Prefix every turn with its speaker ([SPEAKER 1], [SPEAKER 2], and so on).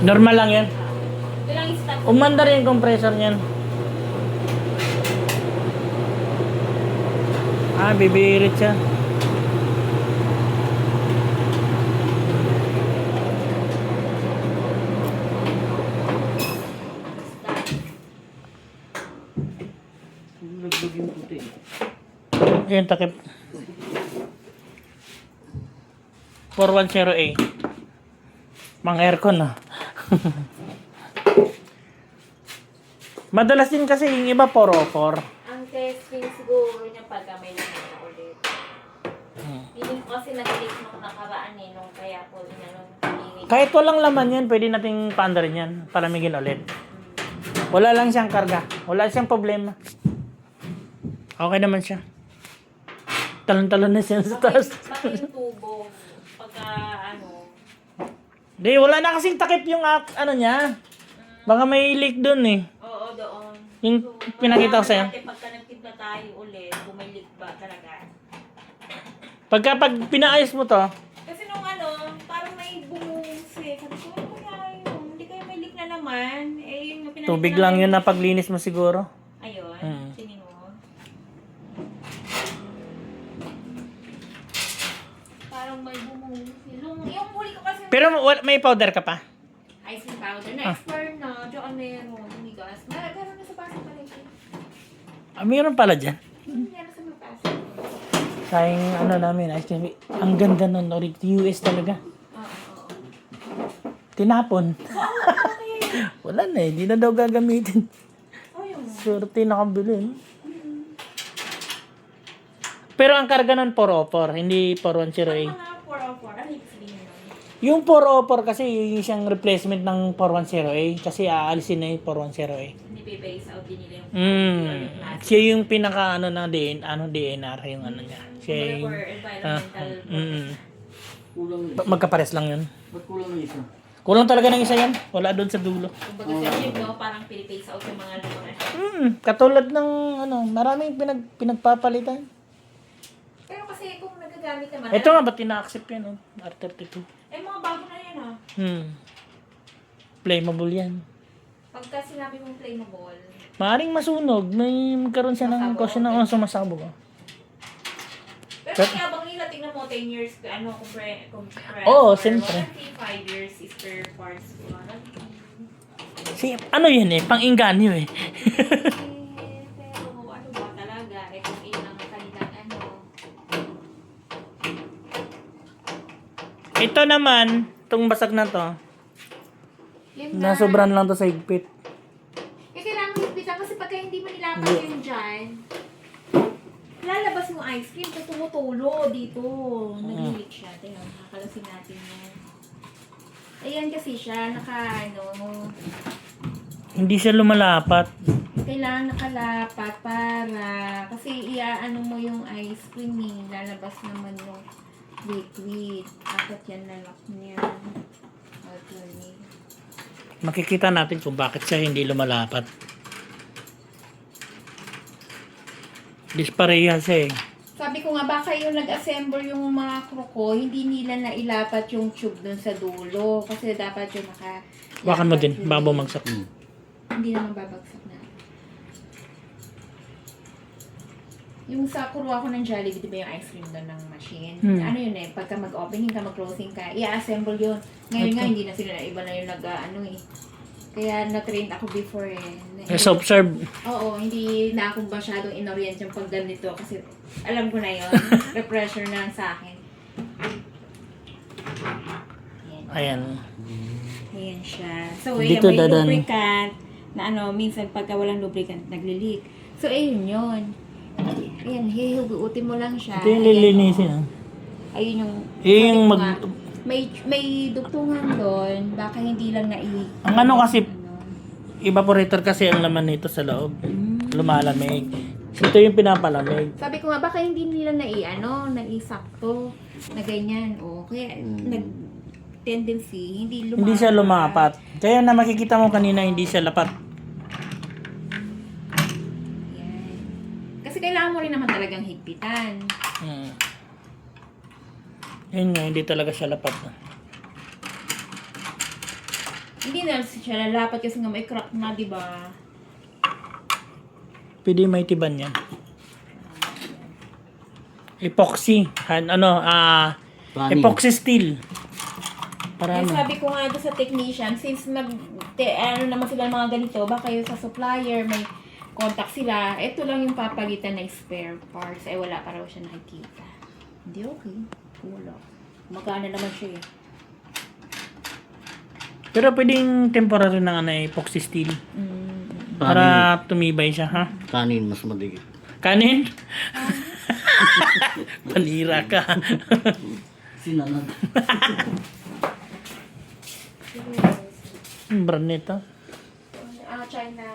[SPEAKER 1] Normal lang yan.
[SPEAKER 2] Ito lang yung stop.
[SPEAKER 1] Umanda rin yung compressor niyan. Bibirit siya.
[SPEAKER 3] Naglog yung puti.
[SPEAKER 1] Yung takip. 410A. Mang aircon ah. Madalas din kasi yung iba 404.
[SPEAKER 2] Ang testing siguro niya pagka may naman ulit. Hindi ko kasi nag-click nung nakaraan nung kaya po inanong.
[SPEAKER 1] Kahit walang laman yan, pwede nating paandarin yan. Palamigin ulit. Wala lang siyang karga. Wala siyang problema. Okay naman siya. Talon-talon na siya sa taas.
[SPEAKER 2] Bakit yung tubo? Pagka
[SPEAKER 1] Di, wala na kasing takip yung ano niya. Baka may leak dun eh.
[SPEAKER 2] Oo, doon.
[SPEAKER 1] Yung pinakita ko sa'yo.
[SPEAKER 2] Pagka nagtimpla tayo ulit, bumalik ba talaga?
[SPEAKER 1] Pag pinaayos mo to,
[SPEAKER 2] Kasi nung parang may bumungis eh. Sabi ko, ano kaya yun? Hindi kayo may leak na naman. Yung pinakita
[SPEAKER 1] tubig lang yun na paglinis mo siguro.
[SPEAKER 2] Ayun, tingin mo. Parang may bumungis. Yung huli ko kasi
[SPEAKER 1] Pero may powder ka pa.
[SPEAKER 2] icing powder na expert na. Diyan meron. Umigas. Meron na sa pasok pala ito.
[SPEAKER 1] Meron pala dyan.
[SPEAKER 2] Meron sa mga pasok.
[SPEAKER 1] Sayang ano namin, ice cream. Ang ganda nun. US talaga.
[SPEAKER 2] Oo.
[SPEAKER 1] Tinapon. Wala na eh. Di na daw gagamitin.
[SPEAKER 2] Oh, yun.
[SPEAKER 1] Surti nakabili. Pero ang karga nun 404, hindi 410A.
[SPEAKER 2] Mga 404. Ano yung sabihin nun?
[SPEAKER 1] Yung 404 kasi yung siyang replacement ng 410A kasi aalisin na yung 410A.
[SPEAKER 2] Hindi base out din nila yung
[SPEAKER 1] Siya yung pinaka DNR yung ano niya. Siya yung
[SPEAKER 2] for environmental
[SPEAKER 3] Kulang na isa.
[SPEAKER 1] magkapares lang yun.
[SPEAKER 3] Ba't kulang na isa?
[SPEAKER 1] Kulang talaga ng isa yan. Wala doon sa dulo.
[SPEAKER 2] Kumbaga sa gym, no? Parang pinipase out yung mga lumangan.
[SPEAKER 1] Katulad ng maraming pinagpapalitan.
[SPEAKER 2] Pero kasi kung nagagamit naman,
[SPEAKER 1] Ito nga ba't ina-accept yan R32.
[SPEAKER 2] mga bago na yan
[SPEAKER 1] Flammable yan.
[SPEAKER 2] Pagka sinabi mong flammable,
[SPEAKER 1] Maaring masunog. May magkaroon siya ng caution na sumasabog.
[SPEAKER 2] pero kaya bang nila, tingnan mo, 10 years, compress.
[SPEAKER 1] Oo, siyempre.
[SPEAKER 2] 5 years is per parts.
[SPEAKER 1] Ano yan pang-inganyo eh.
[SPEAKER 2] Pero ano ba talaga, kung ilan ang kanilang
[SPEAKER 1] Ito naman, itong basag na to, nasobran lang to sa higpit.
[SPEAKER 2] kailangan higpitan kasi pagka hindi mo nilapat yun dyan, lalabas yung ice cream, tapos tumutulo dito. Nag-leak siya. Tingnan, kakalasin natin yan. Ayan kasi siya,
[SPEAKER 1] Hindi siya lumalapat.
[SPEAKER 2] kailangan nakalapat para, kasi iaano mo yung ice cream lalabas naman yung liquid. Dapat yan lalak niya. Okay.
[SPEAKER 1] Makikita natin kung bakit siya hindi lumalapat. Dispareha siya eh.
[SPEAKER 2] Sabi ko nga, baka yung nag-assemble yung mga kroko, hindi nila nailapat yung tube dun sa dulo. Kasi dapat yung
[SPEAKER 1] Bakan mo din, baka bumagsak.
[SPEAKER 2] Hindi naman babagsak na. Yung sa kuruha ko ng Jollibee, di ba yung ice cream doon ng machine? Ano yun pagka mag-opening ka, mag-closing ka, i-assemble yun. Ngayon nga, hindi na sila iba na yung kaya na-train ako before
[SPEAKER 1] Self-serve.
[SPEAKER 2] Oo, hindi na ako masyadong inorient yung pag ganito kasi alam ko na yun. Repressure na lang sa akin.
[SPEAKER 1] Ayan.
[SPEAKER 2] Ayan siya. So,
[SPEAKER 1] Dito
[SPEAKER 2] ayan, may
[SPEAKER 1] dadan.
[SPEAKER 2] lubricant na minsan pagka walang lubricant, nagli-leak. So, ayun yun. Ayan, hihugutin mo lang siya.
[SPEAKER 1] Ito yung lilinisin.
[SPEAKER 2] Ayun yung...
[SPEAKER 1] Yung
[SPEAKER 2] sabi ko nga, may dugtungan doon, baka hindi lang
[SPEAKER 1] Ang ano kasi, evaporator kasi ang laman nito sa loob. Lumalamig. Ito yung pinapalamig.
[SPEAKER 2] Sabi ko nga, baka hindi nila naisakto na ganyan. O, kaya nag-tendency, hindi lumapat.
[SPEAKER 1] Hindi siya lumapat. Kaya na makikita mo kanina, hindi siya lapat.
[SPEAKER 2] Yan. Kasi kailangan mo rin naman talagang higpitan.
[SPEAKER 1] Yun nga, hindi talaga siya lapat.
[SPEAKER 2] Hindi na siya lalapat kasi nga may crack na, di ba?
[SPEAKER 1] Pwede may tiban yan. Epoxy. Epoxy steel. Para
[SPEAKER 2] Kaya
[SPEAKER 1] ano?
[SPEAKER 2] sabi ko nga doon sa technician, since naman sila ng mga ganito, baka yung sa supplier may contact sila, ito lang yung papalitan na spare parts. Eh, wala pa raw siya nakikita. Hindi okay. Wala. Magana naman siya eh.
[SPEAKER 1] Pero pwedeng temporary ng epoxy steel. Para tumibay siya, ha?
[SPEAKER 3] Kanin mas madikit.
[SPEAKER 1] Kanin? Panira ka.
[SPEAKER 3] Sinanag.
[SPEAKER 1] Ang brand nito.
[SPEAKER 2] China